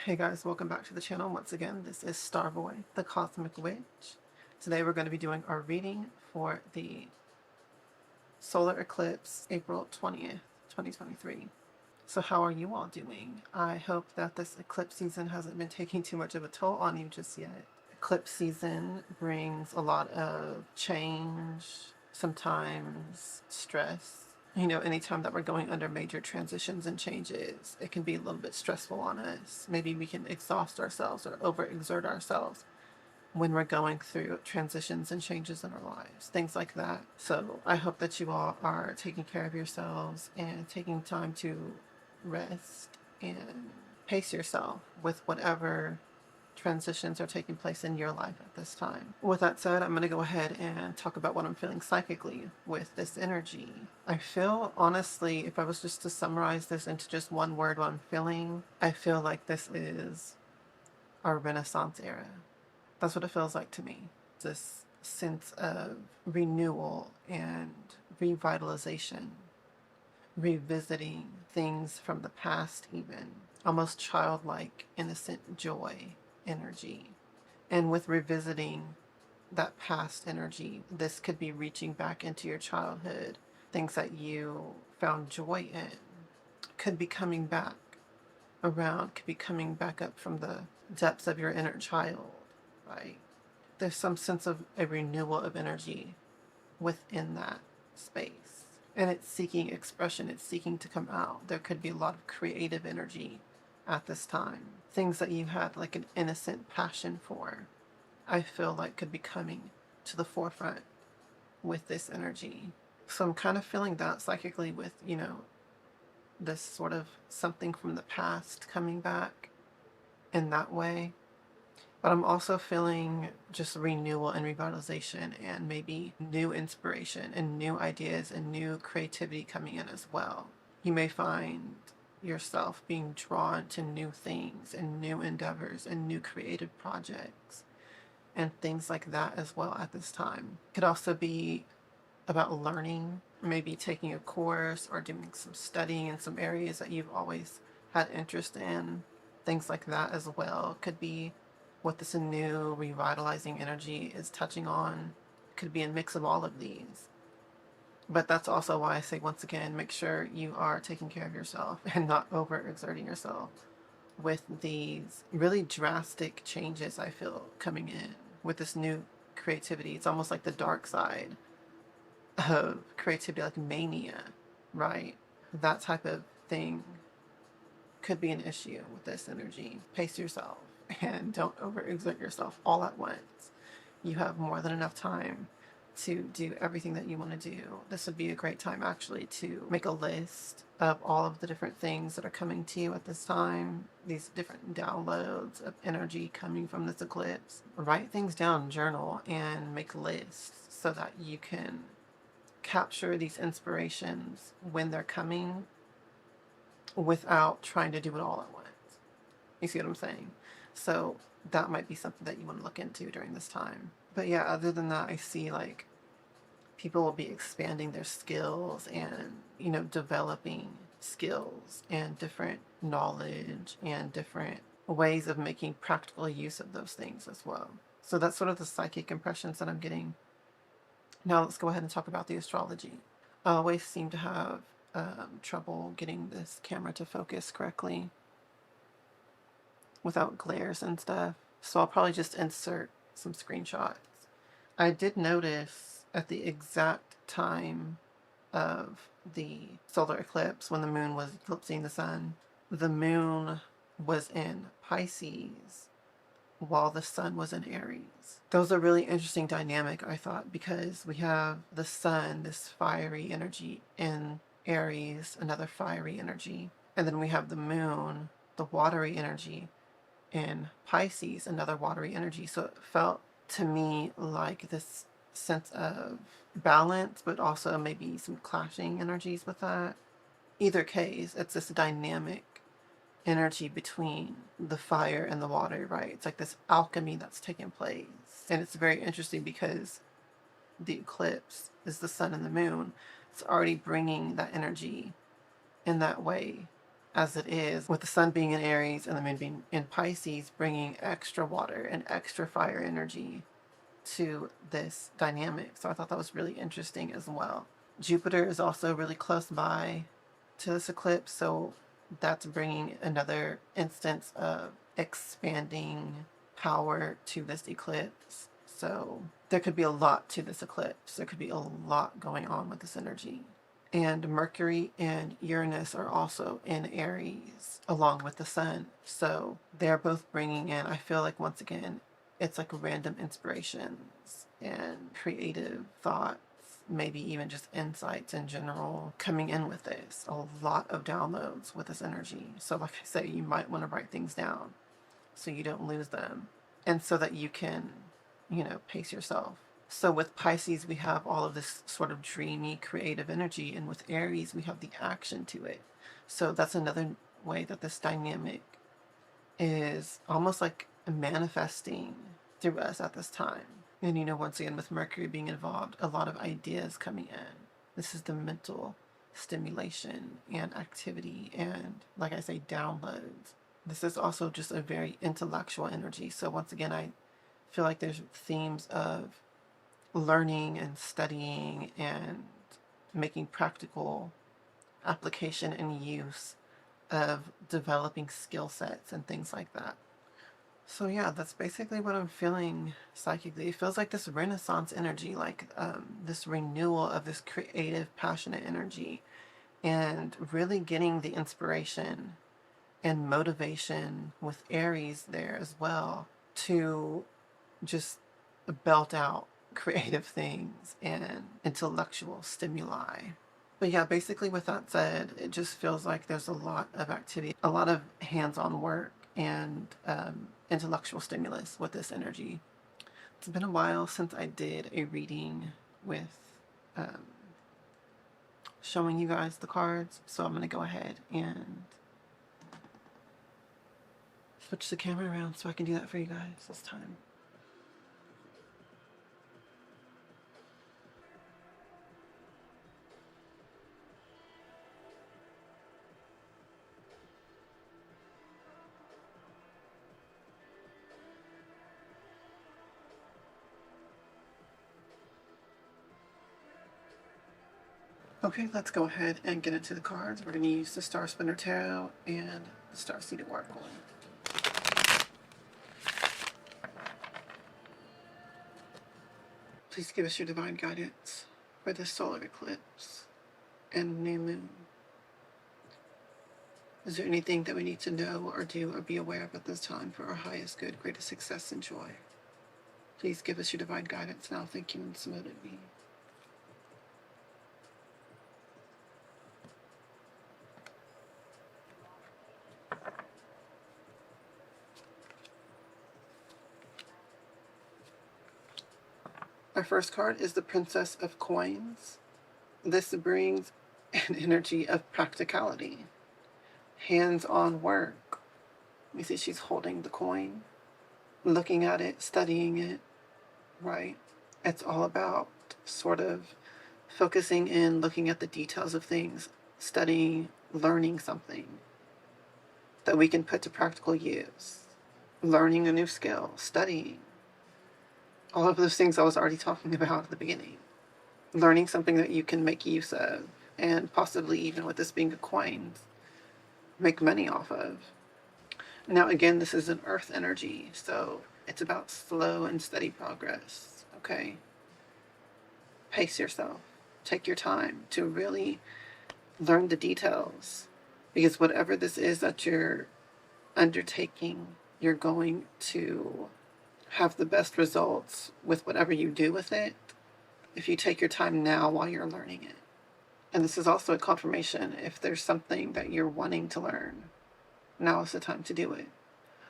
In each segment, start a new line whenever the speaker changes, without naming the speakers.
Hey guys, welcome back to the channel. Once again, this is Starboy, the Cosmic Witch. Today we're going to be doing our reading for the solar eclipse, April 20th, 2023. So how are you all doing? I hope that this eclipse season hasn't been taking too much of a toll on you just yet. Eclipse season brings a lot of change, sometimes stress. You know, anytime that we're going under major transitions and changes, it can be a little bit stressful on us. Maybe we can exhaust ourselves or overexert ourselves when we're going through transitions and changes in our lives, things like that. So I hope that you all are taking care of yourselves and taking time to rest and pace yourself with whatever transitions are taking place in your life at this time. With that said, I'm going to go ahead and talk about what I'm feeling psychically with this energy. I feel, honestly, if I was just to summarize this into just one word, what I'm feeling, I feel like this is our Renaissance era. That's what it feels like to me. This sense of renewal and revitalization, revisiting things from the past even, almost childlike, innocent joy energy. And with revisiting that past energy, this could be reaching back into your childhood. Things that you found joy in could be coming back around, could be coming back up from the depths of your inner child, right? There's some sense of a renewal of energy within that space. And it's seeking expression, it's seeking to come out. There could be a lot of creative energy at this time. Things that you had like an innocent passion for, I feel like could be coming to the forefront with this energy. So I'm kind of feeling that psychically with, this sort of something from the past coming back in that way. But I'm also feeling just renewal and revitalization and maybe new inspiration and new ideas and new creativity coming in as well. You may find yourself being drawn to new things and new endeavors and new creative projects and things like that as well at this time. It could also be about learning, maybe taking a course or doing some studying in some areas that you've always had interest in. Things like that as well. Could be what this new revitalizing energy is touching on. Could be a mix of all of these. But that's also why I say, once again, make sure you are taking care of yourself and not overexerting yourself with these really drastic changes I feel coming in with this new creativity. It's almost like the dark side of creativity, like mania, right? That type of thing could be an issue with this energy. Pace yourself and don't overexert yourself all at once. You have more than enough time to do everything that you want to do. This would be a great time actually to make a list of all of the different things that are coming to you at this time, these different downloads of energy coming from this eclipse. Write things down, journal, and make lists so that you can capture these inspirations when they're coming without trying to do it all at once. You see what I'm saying? So that might be something that you want to look into during this time. But yeah, other than that, I see like people will be expanding their skills and, developing skills and different knowledge and different ways of making practical use of those things as well. So that's sort of the psychic impressions that I'm getting. Now let's go ahead and talk about the astrology. I always seem to have trouble getting this camera to focus correctly without glares and stuff. So I'll probably just insert some screenshots. I did notice at the exact time of the solar eclipse, when the moon was eclipsing the sun, the moon was in Pisces while the sun was in Aries. That was a really interesting dynamic, I thought, because we have the sun, this fiery energy, in Aries, another fiery energy, and then we have the moon, the watery energy, in Pisces, another watery energy. So it felt to me like this sense of balance, but also maybe some clashing energies with that. Either case, it's this dynamic energy between the fire and the water, right? It's like this alchemy that's taking place. And it's very interesting because the eclipse is the sun and the moon. It's already bringing that energy in that way as it is, with the sun being in Aries and the moon being in Pisces, bringing extra water and extra fire energy to this dynamic. So I thought that was really interesting as well. Jupiter is also really close by to this eclipse, so that's bringing another instance of expanding power to this eclipse. So there could be a lot to this eclipse. There could be a lot going on with this energy. And Mercury and Uranus are also in Aries along with the sun. So they're both bringing in, I feel like, once again, it's like random inspirations and creative thoughts, maybe even just insights in general coming in with this. A lot of downloads with this energy. So like I say, you might want to write things down so you don't lose them and so that you can, pace yourself. So with Pisces, we have all of this sort of dreamy, creative energy, and with Aries, we have the action to it. So that's another way that this dynamic is almost like manifesting through us at this time. And once again, with Mercury being involved, a lot of ideas coming in. This is the mental stimulation and activity and, like I say, downloads. This is also just a very intellectual energy. So once again, I feel like there's themes of learning and studying and making practical application and use of developing skill sets and things like that. So yeah, that's basically what I'm feeling psychically. It feels like this Renaissance energy, like this renewal of this creative, passionate energy, and really getting the inspiration and motivation with Aries there as well to just belt out creative things and intellectual stimuli. But yeah, basically with that said, it just feels like there's a lot of activity, a lot of hands-on work and intellectual stimulus with this energy. It's been a while since I did a reading with showing you guys the cards, so I'm going to go ahead and switch the camera around so I can do that for you guys this time. Okay, let's go ahead and get into the cards. We're going to use the Star Spinner Tarot and the Star Seeded Oracle. Please give us your divine guidance for this solar eclipse and new moon. Is there anything that we need to know or do or be aware of at this time for our highest good, greatest success and joy? Please give us your divine guidance now. Thank you and so let it be. Our first card is the Princess of Coins. This brings an energy of practicality, hands-on work. You see she's holding the coin, looking at it, studying it, right? It's all about sort of focusing in, looking at the details of things, studying, learning something that we can put to practical use, learning a new skill, studying. All of those things I was already talking about at the beginning. Learning something that you can make use of, and possibly even with this being a coin, make money off of. Now again, this is an earth energy, so it's about slow and steady progress, okay? Pace yourself. Take your time to really learn the details, because whatever this is that you're undertaking, you're going to have the best results with whatever you do with it if you take your time now while you're learning it. And this is also a confirmation if there's something that you're wanting to learn, now is the time to do it.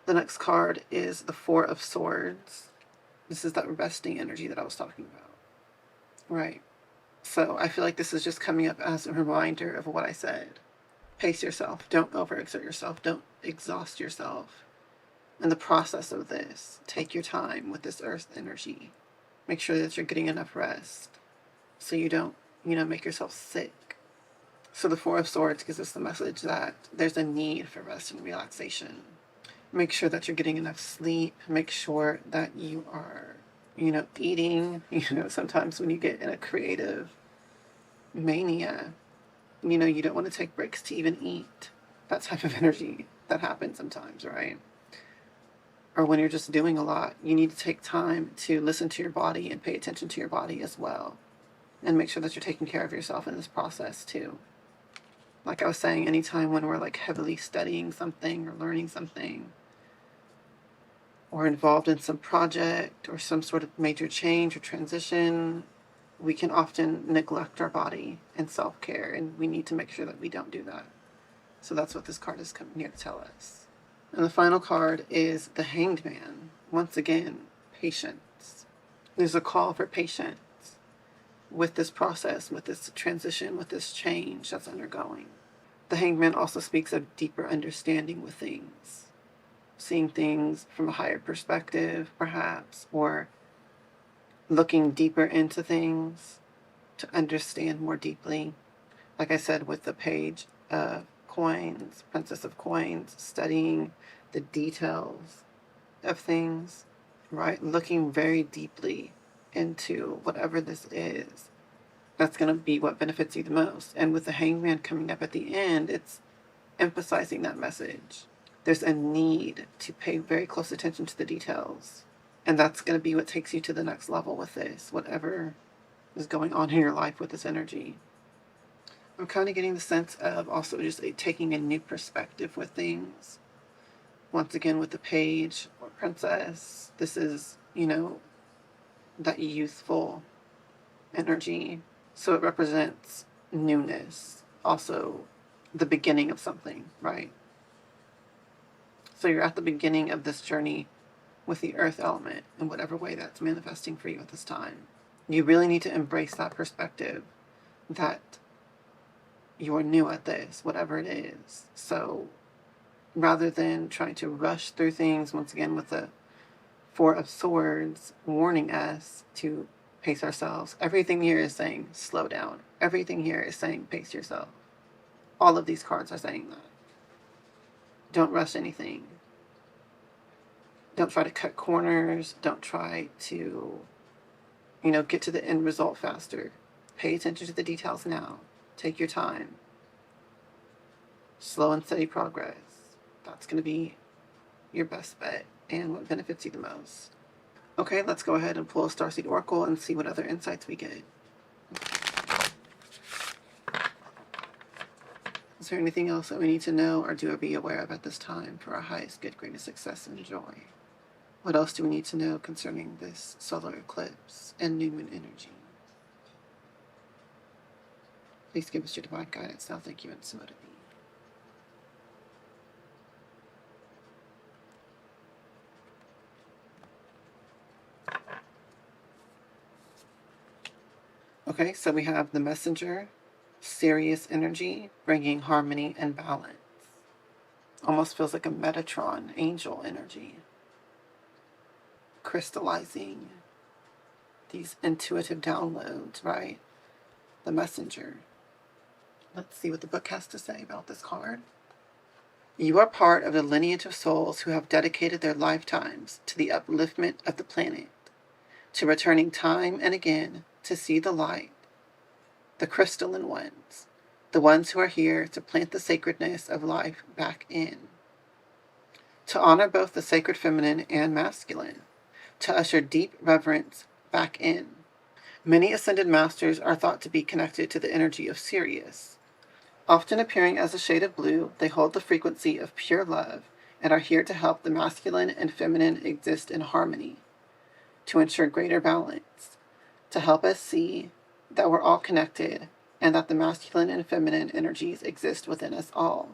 The next card is the Four of Swords. This is that resting energy that I was talking about. Right. So I feel like this is just coming up as a reminder of what I said. Pace yourself. Don't overexert yourself. Don't exhaust yourself. In the process of this, take your time with this earth energy. Make sure that you're getting enough rest so you don't, make yourself sick. So the Four of Swords gives us the message that there's a need for rest and relaxation. Make sure that you're getting enough sleep. Make sure that you are, eating. Sometimes when you get in a creative mania, you don't want to take breaks to even eat. That type of energy that happens sometimes, right? Or when you're just doing a lot, you need to take time to listen to your body and pay attention to your body as well. And make sure that you're taking care of yourself in this process too. Like I was saying, anytime when we're like heavily studying something or learning something, or involved in some project or some sort of major change or transition, we can often neglect our body and self-care, and we need to make sure that we don't do that. So that's what this card is coming here to tell us. And the final card is the Hanged Man. Once again, patience. There's a call for patience with this process, with this transition, with this change that's undergoing. The Hanged Man also speaks of deeper understanding with things. Seeing things from a higher perspective, perhaps, or looking deeper into things to understand more deeply. Like I said, with the Page of Coins, Princess of Coins, studying the details of things, right? Looking very deeply into whatever this is. That's going to be what benefits you the most. And with the Hanged Man coming up at the end, it's emphasizing that message. There's a need to pay very close attention to the details. And that's going to be what takes you to the next level with this, whatever is going on in your life with this energy. I'm kind of getting the sense of also just taking a new perspective with things. Once again, with the Page or Princess, this is, that youthful energy. So it represents newness, also the beginning of something, right? So you're at the beginning of this journey with the earth element in whatever way that's manifesting for you at this time. You really need to embrace that perspective that you're new at this, whatever it is. So rather than trying to rush through things, once again with the Four of Swords warning us to pace ourselves. Everything here is saying slow down. Everything here is saying pace yourself. All of these cards are saying that. Don't rush anything. Don't try to cut corners. Don't try to, get to the end result faster. Pay attention to the details now. Take your time. Slow and steady progress. That's going to be your best bet and what benefits you the most. Okay, let's go ahead and pull a Starseed Oracle and see what other insights we get. Is there anything else that we need to know or do or be aware of at this time for our highest good, greatest success and joy? What else do we need to know concerning this solar eclipse and new moon energy? Please give us your divine guidance now. Thank you, and so to be. Okay, so we have the Messenger, Sirius energy, bringing harmony and balance. Almost feels like a Metatron, angel energy. Crystallizing these intuitive downloads, right? The Messenger. Let's see what the book has to say about this card. You are part of the lineage of souls who have dedicated their lifetimes to the upliftment of the planet, to returning time and again to see the light, the crystalline ones, the ones who are here to plant the sacredness of life back in, to honor both the sacred feminine and masculine, to usher deep reverence back in. Many ascended masters are thought to be connected to the energy of Sirius. Often appearing as a shade of blue, they hold the frequency of pure love and are here to help the masculine and feminine exist in harmony, to ensure greater balance, to help us see that we're all connected and that the masculine and feminine energies exist within us all.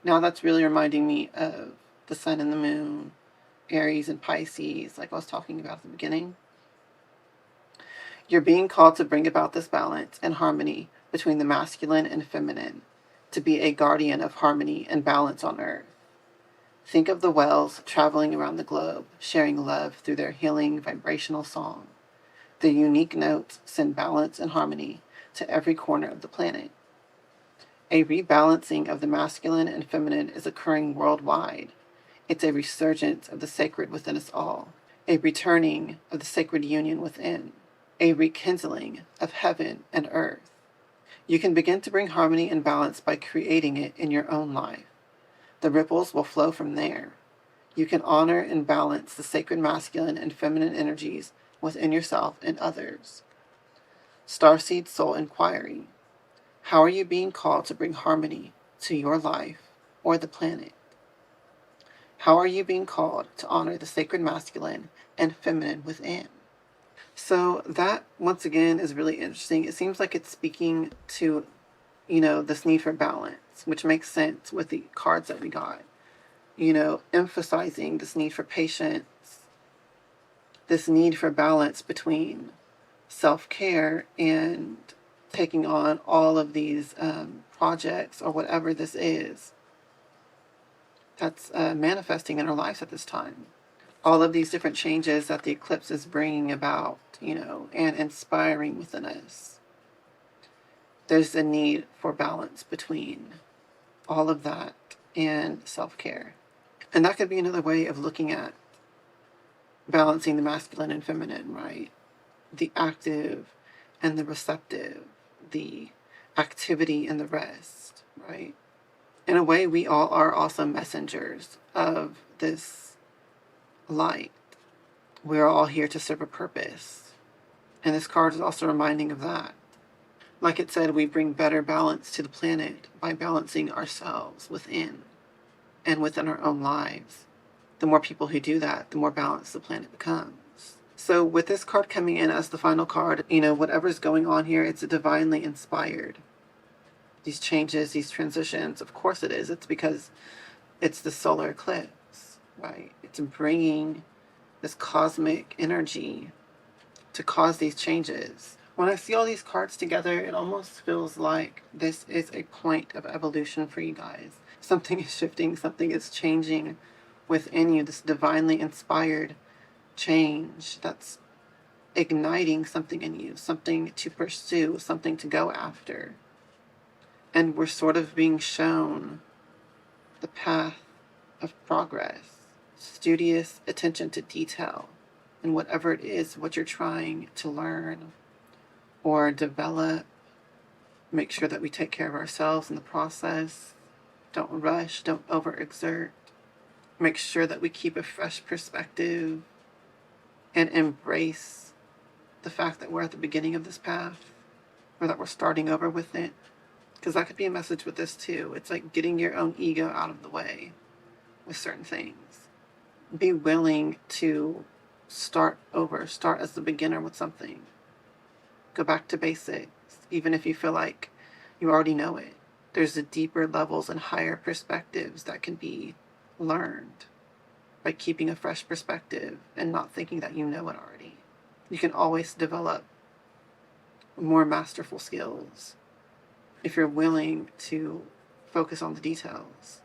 Now that's really reminding me of the sun and the moon, Aries and Pisces, like I was talking about at the beginning. You're being called to bring about this balance and harmony between the masculine and feminine, to be a guardian of harmony and balance on Earth. Think of the whales traveling around the globe, sharing love through their healing vibrational song. The unique notes send balance and harmony to every corner of the planet. A rebalancing of the masculine and feminine is occurring worldwide. It's a resurgence of the sacred within us all, a returning of the sacred union within, a rekindling of heaven and earth. You can begin to bring harmony and balance by creating it in your own life. The ripples will flow from there. You can honor and balance the sacred masculine and feminine energies within yourself and others. Starseed Soul Inquiry. How are you being called to bring harmony to your life or the planet? How are you being called to honor the sacred masculine and feminine within? So that, once again, is really interesting. It seems like it's speaking to, this need for balance, which makes sense with the cards that we got. Emphasizing this need for patience, this need for balance between self-care and taking on all of these projects or whatever this is that's manifesting in our lives at this time. All of these different changes that the eclipse is bringing about, and inspiring within us. There's a need for balance between all of that and self-care. And that could be another way of looking at balancing the masculine and feminine, right? The active and the receptive, the activity and the rest, right? In a way, we all are also messengers of this light. We're all here to serve a purpose. And this card is also reminding of that. Like it said, we bring better balance to the planet by balancing ourselves within and within our own lives. The more people who do that, the more balanced the planet becomes. So with this card coming in as the final card, whatever's going on here, it's divinely inspired. These changes, these transitions, of course it is. It's because it's the solar eclipse, right? It's bringing this cosmic energy to cause these changes. When I see all these cards together, it almost feels like this is a point of evolution for you guys. Something is shifting, something is changing within you, this divinely inspired change that's igniting something in you, something to pursue, something to go after. And we're sort of being shown the path of progress, studious attention to detail, and whatever it is, what you're trying to learn or develop. Make sure that we take care of ourselves in the process. Don't rush, don't overexert. Make sure that we keep a fresh perspective and embrace the fact that we're at the beginning of this path, or that we're starting over with it. Because that could be a message with this too. It's like getting your own ego out of the way with certain things. Be willing to start over, start as the beginner with something. Go back to basics, even if you feel like you already know it. There's the deeper levels and higher perspectives that can be learned by keeping a fresh perspective and not thinking that you know it already. You can always develop more masterful skills if you're willing to focus on the details.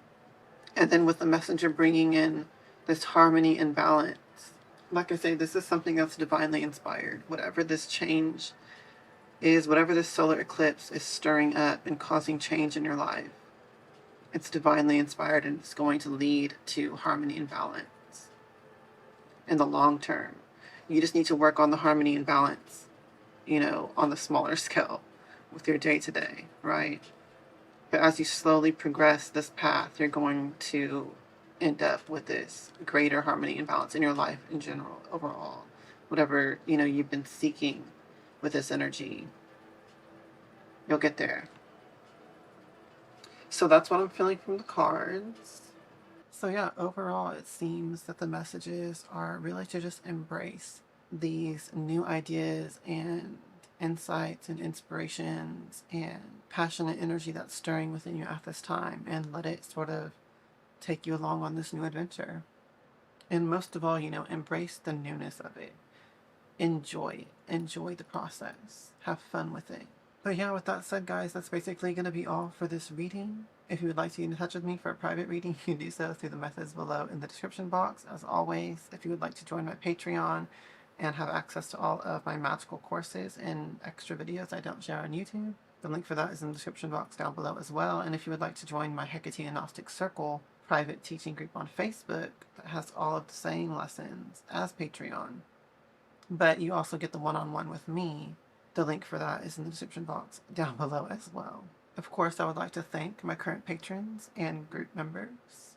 And then with the messenger bringing in this harmony and balance, like I say, this is something that's divinely inspired. Whatever this change is, whatever this solar eclipse is stirring up and causing change in your life, it's divinely inspired, and it's going to lead to harmony and balance in the long term. You just need to work on the harmony and balance, on the smaller scale with your day-to-day, right? But as you slowly progress this path, you're going to end up with this greater harmony and balance in your life in general, overall. Whatever, you've been seeking with this energy, you'll get there. So that's what I'm feeling from the cards. So yeah, overall it seems that the messages are really to just embrace these new ideas and insights and inspirations and passionate energy that's stirring within you at this time, and let it sort of take you along on this new adventure. And most of all, embrace the newness of it. Enjoy it. Enjoy the process. Have fun with it. But yeah, with that said, guys, that's basically going to be all for this reading. If you would like to get in touch with me for a private reading, you can do so through the methods below in the description box. As always, if you would like to join my Patreon and have access to all of my magical courses and extra videos I don't share on YouTube, The link for that is in the description box down below as well. And if you would like to join my Hecate and Gnostic Circle private teaching group on Facebook that has all of the same lessons as Patreon, but you also get the one-on-one with me, the link for that is in the description box down below as well. Of course, I would like to thank my current patrons and group members.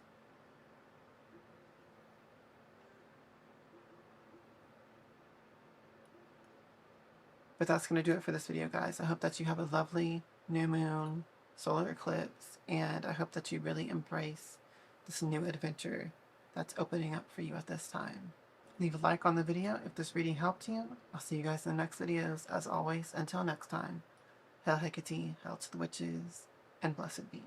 But that's going to do it for this video, guys. I hope that you have a lovely new moon, solar eclipse, and I hope that you really embrace this new adventure that's opening up for you at this time. Leave a like on the video if this reading helped you. I'll see you guys in the next videos. As always, until next time, Hail Hecate, hail to the witches, and blessed be.